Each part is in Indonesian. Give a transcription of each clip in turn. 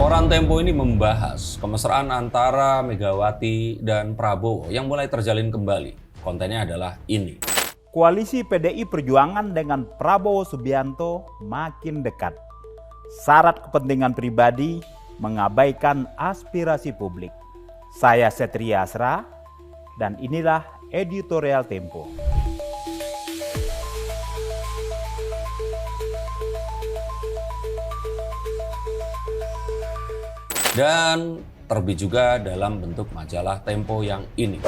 Koran Tempo ini membahas kemesraan antara Megawati dan Prabowo yang mulai terjalin kembali. Kontennya adalah ini. Koalisi PDI Perjuangan dengan Prabowo Subianto makin dekat. Syarat kepentingan pribadi mengabaikan aspirasi publik. Saya Setria Asra dan inilah editorial Tempo. Dan terbit juga dalam bentuk majalah Tempo yang ini.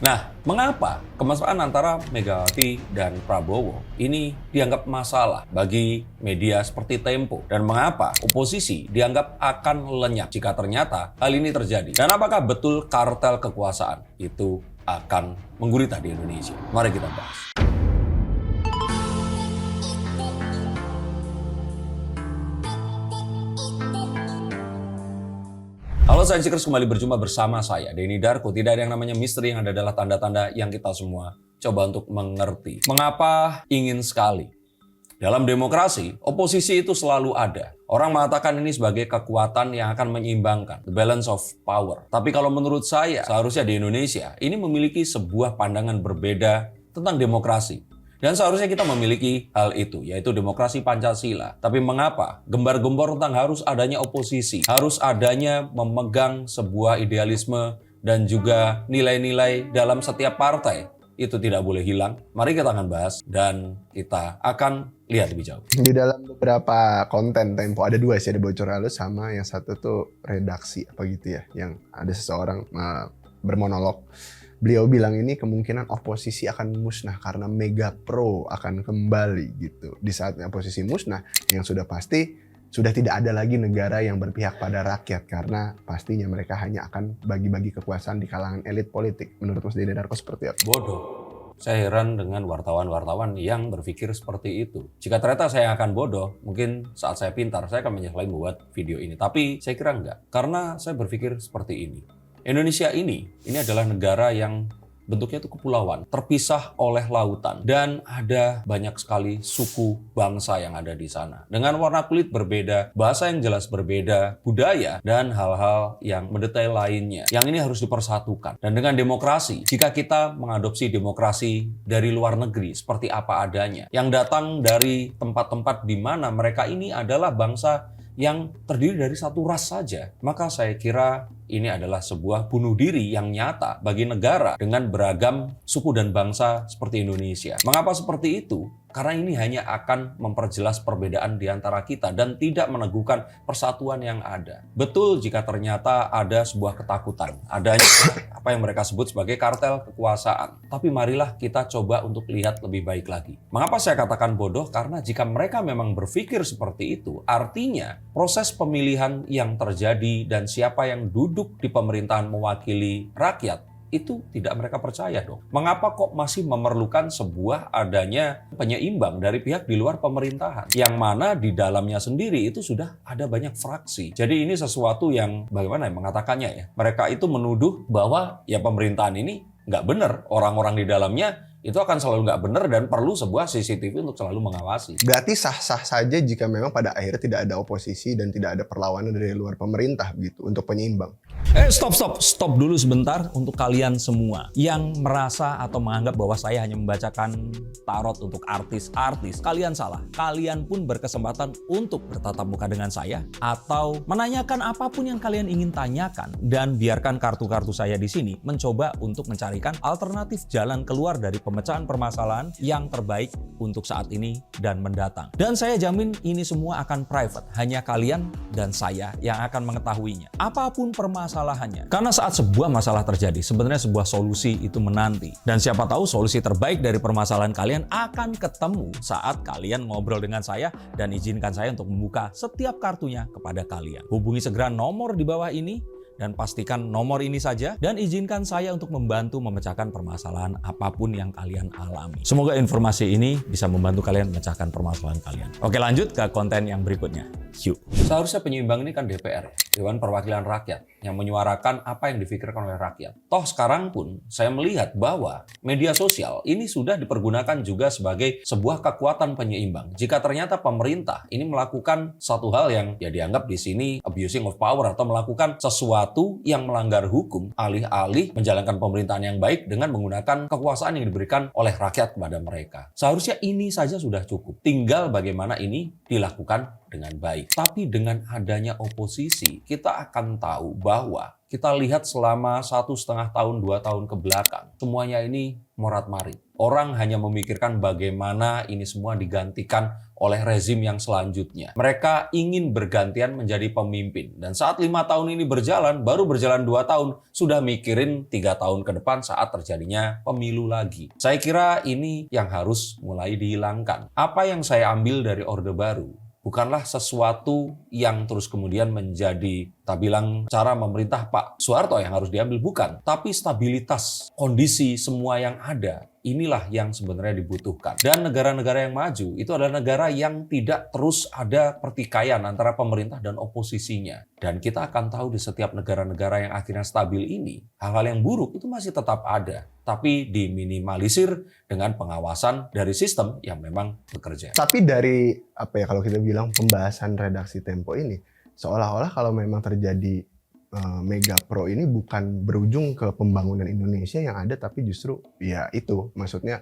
Nah, mengapa kemesraan antara Megawati dan Prabowo ini dianggap masalah bagi media seperti Tempo? Dan mengapa oposisi dianggap akan lenyap jika ternyata hal ini terjadi? Dan apakah betul kartel kekuasaan itu akan menggurita di Indonesia? Mari kita bahas. Halo Science Seekers, kembali berjumpa bersama saya, Denny Darko. Tidak ada yang namanya misteri, yang ada adalah tanda-tanda yang kita semua coba untuk mengerti. Mengapa ingin sekali? Dalam demokrasi, oposisi itu selalu ada. Orang mengatakan ini sebagai kekuatan yang akan menyeimbangkan, the balance of power. Tapi kalau menurut saya, seharusnya di Indonesia, ini memiliki sebuah pandangan berbeda tentang demokrasi. Dan seharusnya kita memiliki hal itu, yaitu demokrasi Pancasila. Tapi mengapa gembar-gembor tentang harus adanya oposisi, harus adanya memegang sebuah idealisme dan juga nilai-nilai dalam setiap partai, itu tidak boleh hilang? Mari kita akan bahas dan kita akan lihat lebih jauh. Di dalam beberapa konten Tempo ada dua sih, ada bocor halus sama yang satu tuh redaksi apa gitu ya, yang ada seseorang bermonolog. Beliau bilang ini kemungkinan oposisi akan musnah karena Mega Pro akan kembali gitu. Di saatnya oposisi musnah, yang sudah pasti sudah tidak ada lagi negara yang berpihak pada rakyat karena pastinya mereka hanya akan bagi-bagi kekuasaan di kalangan elit politik. Menurut Mas Denny Darko seperti apa? Bodoh. Saya heran dengan wartawan-wartawan yang berpikir seperti itu. Jika ternyata saya akan bodoh, mungkin saat saya pintar, saya akan menyesali membuat video ini. Tapi saya kira enggak, karena saya berpikir seperti ini. Indonesia ini adalah negara yang bentuknya itu kepulauan, terpisah oleh lautan, dan ada banyak sekali suku bangsa yang ada di sana. Dengan warna kulit berbeda, bahasa yang jelas berbeda, budaya, dan hal-hal yang mendetail lainnya. Yang ini harus dipersatukan. Dan dengan demokrasi, jika kita mengadopsi demokrasi dari luar negeri seperti apa adanya, yang datang dari tempat-tempat di mana mereka ini adalah bangsa yang terdiri dari satu ras saja, maka saya kira ini adalah sebuah bunuh diri yang nyata bagi negara dengan beragam suku dan bangsa seperti Indonesia. Mengapa seperti itu? Karena ini hanya akan memperjelas perbedaan di antara kita dan tidak meneguhkan persatuan yang ada. Betul jika ternyata ada sebuah ketakutan, adanya apa yang mereka sebut sebagai kartel kekuasaan. Tapi marilah kita coba untuk lihat lebih baik lagi. Mengapa saya katakan bodoh? Karena jika mereka memang berpikir seperti itu, artinya proses pemilihan yang terjadi dan siapa yang duduk di pemerintahan mewakili rakyat, itu tidak mereka percaya dong. Mengapa kok masih memerlukan sebuah adanya penyeimbang dari pihak di luar pemerintahan? Yang mana di dalamnya sendiri itu sudah ada banyak fraksi. Jadi ini sesuatu yang bagaimana ya mengatakannya ya. Mereka itu menuduh bahwa ya pemerintahan ini nggak benar. Orang-orang di dalamnya itu akan selalu nggak benar dan perlu sebuah CCTV untuk selalu mengawasi. Berarti sah-sah saja jika memang pada akhirnya tidak ada oposisi dan tidak ada perlawanan dari luar pemerintah gitu untuk penyeimbang. Stop dulu sebentar untuk kalian semua yang merasa atau menganggap bahwa saya hanya membacakan tarot untuk artis-artis. Kalian salah. Kalian pun berkesempatan untuk bertatap muka dengan saya atau menanyakan apapun yang kalian ingin tanyakan, dan biarkan kartu-kartu saya di sini mencoba untuk mencarikan alternatif jalan keluar dari pemecahan permasalahan yang terbaik untuk saat ini dan mendatang. Dan saya jamin ini semua akan private. Hanya kalian dan saya yang akan mengetahuinya. Apapun permasalahannya. Karena saat sebuah masalah terjadi, sebenarnya sebuah solusi itu menanti. Dan siapa tahu solusi terbaik dari permasalahan kalian akan ketemu saat kalian ngobrol dengan saya dan izinkan saya untuk membuka setiap kartunya kepada kalian. Hubungi segera nomor di bawah ini dan pastikan nomor ini saja dan izinkan saya untuk membantu memecahkan permasalahan apapun yang kalian alami. Semoga informasi ini bisa membantu kalian memecahkan permasalahan kalian. Oke, lanjut ke konten yang berikutnya. Yuk. Seharusnya penyeimbang ini kan DPR. Dewan Perwakilan Rakyat yang menyuarakan apa yang difikirkan oleh rakyat. Toh sekarang pun saya melihat bahwa media sosial ini sudah dipergunakan juga sebagai sebuah kekuatan penyeimbang. Jika ternyata pemerintah ini melakukan satu hal yang ya dianggap di sini abusing of power atau melakukan sesuatu yang melanggar hukum, alih-alih menjalankan pemerintahan yang baik dengan menggunakan kekuasaan yang diberikan oleh rakyat kepada mereka. Seharusnya ini saja sudah cukup. Tinggal bagaimana ini dilakukan dengan baik. Tapi dengan adanya oposisi, kita akan tahu bahwa kita lihat selama 1,5 tahun, 2 tahun ke belakang, semuanya ini morat-marit. Orang hanya memikirkan bagaimana ini semua digantikan oleh rezim yang selanjutnya. Mereka ingin bergantian menjadi pemimpin. Dan saat 5 tahun ini berjalan, baru berjalan 2 tahun, sudah mikirin 3 tahun ke depan saat terjadinya pemilu lagi. Saya kira ini yang harus mulai dihilangkan. Apa yang saya ambil dari Orde Baru bukanlah sesuatu yang terus kemudian menjadi, tak bilang cara memerintah Pak Soeharto yang harus diambil, bukan. Tapi stabilitas kondisi semua yang ada, inilah yang sebenarnya dibutuhkan. Dan negara-negara yang maju itu adalah negara yang tidak terus ada pertikaian antara pemerintah dan oposisinya. Dan kita akan tahu di setiap negara-negara yang akhirnya stabil ini, hal-hal yang buruk itu masih tetap ada, tapi diminimalisir dengan pengawasan dari sistem yang memang bekerja. Tapi dari apa ya, kalau kita bilang pembahasan redaksi Tempo ini, seolah-olah kalau memang terjadi Mega Pro ini bukan berujung ke pembangunan Indonesia yang ada, tapi justru ya itu maksudnya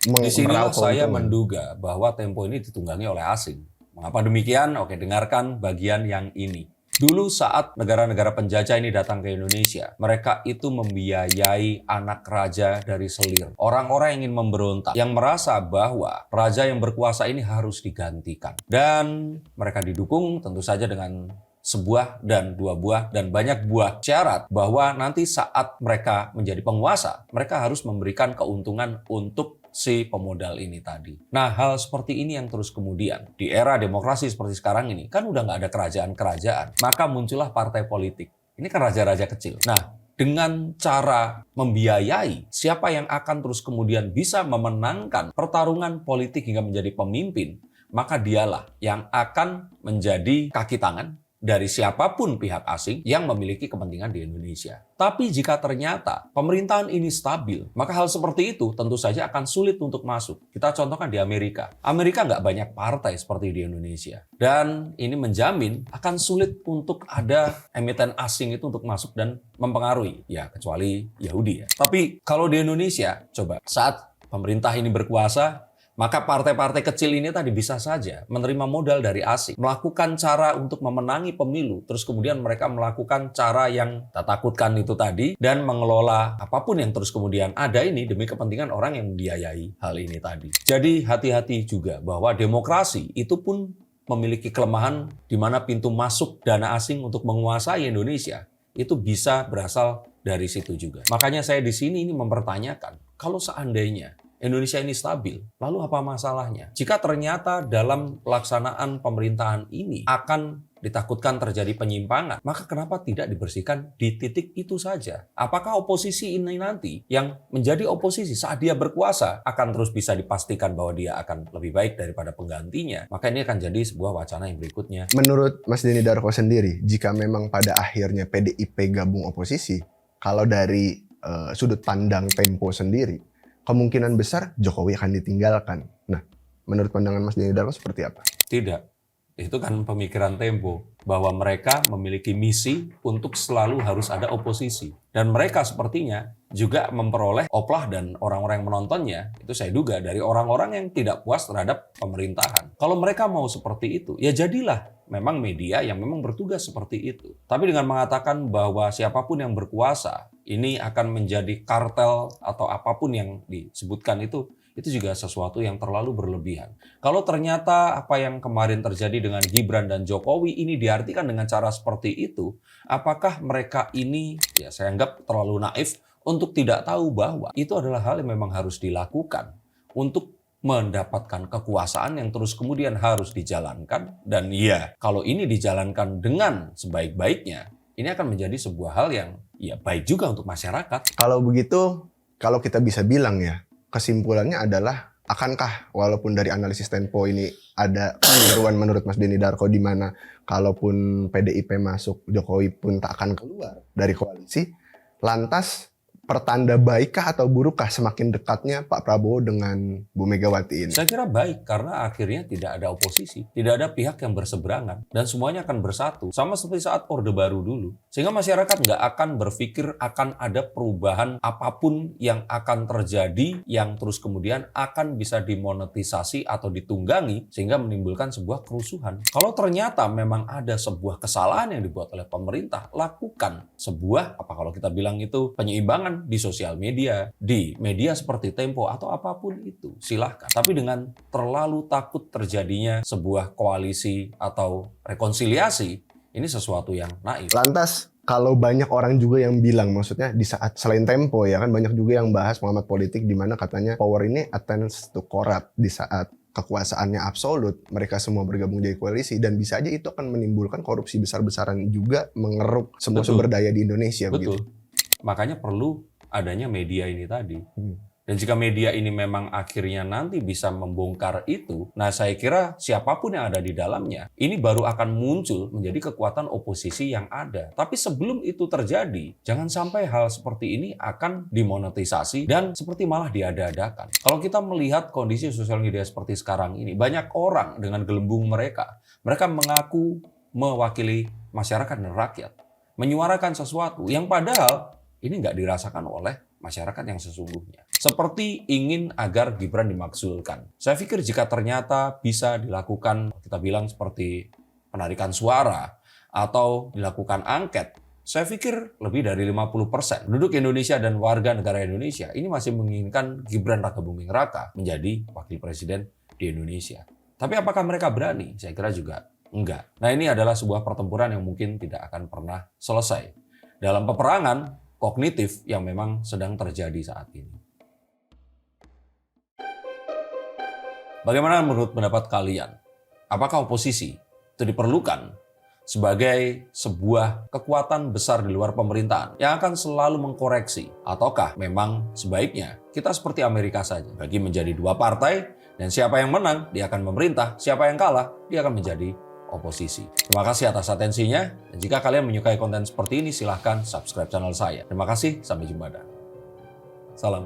Disinilah saya keuntungan. menduga bahwa Tempo ini ditunggangi oleh asing. Mengapa demikian? Oke, dengarkan bagian yang ini. Dulu saat negara-negara penjajah ini datang ke Indonesia, mereka itu membiayai anak raja dari selir. Orang-orang yang ingin memberontak, yang merasa bahwa raja yang berkuasa ini harus digantikan. Dan mereka didukung tentu saja dengan sebuah dan dua buah dan banyak buah syarat bahwa nanti saat mereka menjadi penguasa, mereka harus memberikan keuntungan untuk si pemodal ini tadi. Nah, hal seperti ini yang terus kemudian di era demokrasi seperti sekarang ini kan udah nggak ada kerajaan-kerajaan, maka muncullah partai politik. Ini kan raja-raja kecil. Nah, dengan cara membiayai siapa yang akan terus kemudian bisa memenangkan pertarungan politik hingga menjadi pemimpin, maka dialah yang akan menjadi kaki tangan dari siapapun pihak asing yang memiliki kepentingan di Indonesia. Tapi jika ternyata pemerintahan ini stabil, maka hal seperti itu tentu saja akan sulit untuk masuk. Kita contohkan di Amerika. Amerika nggak banyak partai seperti di Indonesia. Dan ini menjamin akan sulit untuk ada emiten asing itu untuk masuk dan mempengaruhi. Ya, kecuali Yahudi ya. Tapi kalau di Indonesia, coba saat pemerintah ini berkuasa, maka partai-partai kecil ini tadi bisa saja menerima modal dari asing, melakukan cara untuk memenangi pemilu, terus kemudian mereka melakukan cara yang tak takutkan itu tadi, dan mengelola apapun yang terus kemudian ada ini demi kepentingan orang yang membiayai hal ini tadi. Jadi hati-hati juga bahwa demokrasi itu pun memiliki kelemahan di mana pintu masuk dana asing untuk menguasai Indonesia itu bisa berasal dari situ juga. Makanya saya di sini ini mempertanyakan, kalau seandainya Indonesia ini stabil, lalu apa masalahnya? Jika ternyata dalam pelaksanaan pemerintahan ini akan ditakutkan terjadi penyimpangan, maka kenapa tidak dibersihkan di titik itu saja? Apakah oposisi ini nanti yang menjadi oposisi saat dia berkuasa akan terus bisa dipastikan bahwa dia akan lebih baik daripada penggantinya? Maka ini akan jadi sebuah wacana yang berikutnya. Menurut Mas Denny Darko sendiri, jika memang pada akhirnya PDIP gabung oposisi, kalau dari sudut pandang Tempo sendiri, kemungkinan besar Jokowi akan ditinggalkan. Nah, menurut pandangan Mas Denny Darko seperti apa? Tidak. Itu kan pemikiran Tempo. Bahwa mereka memiliki misi untuk selalu harus ada oposisi. Dan mereka sepertinya juga memperoleh oplah dan orang-orang yang menontonnya, itu saya duga dari orang-orang yang tidak puas terhadap pemerintahan. Kalau mereka mau seperti itu, ya jadilah memang media yang memang bertugas seperti itu. Tapi dengan mengatakan bahwa siapapun yang berkuasa, ini akan menjadi kartel atau apapun yang disebutkan itu juga sesuatu yang terlalu berlebihan. Kalau ternyata apa yang kemarin terjadi dengan Gibran dan Jokowi ini diartikan dengan cara seperti itu, apakah mereka ini, ya saya anggap terlalu naif untuk tidak tahu bahwa itu adalah hal yang memang harus dilakukan untuk mendapatkan kekuasaan yang terus kemudian harus dijalankan. Dan ya, kalau ini dijalankan dengan sebaik-baiknya, ini akan menjadi sebuah hal yang ya baik juga untuk masyarakat. Kalau begitu, kalau kita bisa bilang ya, kesimpulannya adalah akankah walaupun dari analisis Tempo ini ada keseruan menurut Mas Denny Darko di mana kalaupun PDIP masuk, Jokowi pun tak akan keluar dari koalisi, lantas pertanda baikkah atau burukkah semakin dekatnya Pak Prabowo dengan Bu Megawati ini? Saya kira baik karena akhirnya tidak ada oposisi, tidak ada pihak yang berseberangan dan semuanya akan bersatu. Sama seperti saat Orde Baru dulu. Sehingga masyarakat nggak akan berpikir akan ada perubahan apapun yang akan terjadi yang terus kemudian akan bisa dimonetisasi atau ditunggangi sehingga menimbulkan sebuah kerusuhan. Kalau ternyata memang ada sebuah kesalahan yang dibuat oleh pemerintah, lakukan sebuah, apa kalau kita bilang itu penyeimbangan di sosial media, di media seperti Tempo atau apapun itu, silahkan. Tapi dengan terlalu takut terjadinya sebuah koalisi atau rekonsiliasi, ini sesuatu yang naif. Lantas kalau banyak orang juga yang bilang, maksudnya di saat selain Tempo ya kan banyak juga yang bahas pengamat politik di mana katanya power ini attends to corrupt di saat kekuasaannya absolut, mereka semua bergabung jadi koalisi dan bisa aja itu akan menimbulkan korupsi besar-besaran juga mengeruk semua sumber daya di Indonesia. Betul. Begitu. Makanya perlu adanya media ini tadi. Dan jika media ini memang akhirnya nanti bisa membongkar itu, nah saya kira siapapun yang ada di dalamnya, ini baru akan muncul menjadi kekuatan oposisi yang ada. Tapi sebelum itu terjadi, jangan sampai hal seperti ini akan dimonetisasi dan seperti malah diada-adakan. Kalau kita melihat kondisi sosial media seperti sekarang ini, banyak orang dengan gelembung mereka mengaku mewakili masyarakat dan rakyat, menyuarakan sesuatu yang padahal ini nggak dirasakan oleh masyarakat yang sesungguhnya. Seperti ingin agar Gibran dimakzulkan. Saya pikir jika ternyata bisa dilakukan, kita bilang seperti penarikan suara, atau dilakukan angket, saya pikir lebih dari 50% penduduk Indonesia dan warga negara Indonesia ini masih menginginkan Gibran Rakabuming Raka menjadi wakil presiden di Indonesia. Tapi apakah mereka berani? Saya kira juga enggak. Nah, ini adalah sebuah pertempuran yang mungkin tidak akan pernah selesai dalam peperangan kognitif yang memang sedang terjadi saat ini. Bagaimana menurut pendapat kalian? Apakah oposisi itu diperlukan sebagai sebuah kekuatan besar di luar pemerintahan yang akan selalu mengkoreksi? Ataukah memang sebaiknya kita seperti Amerika saja, bagi menjadi dua partai dan siapa yang menang dia akan memerintah, siapa yang kalah dia akan menjadi oposisi. Terima kasih atas atensinya, dan jika kalian menyukai konten seperti ini silahkan subscribe channel saya. Terima kasih, sampai jumpa dan salam.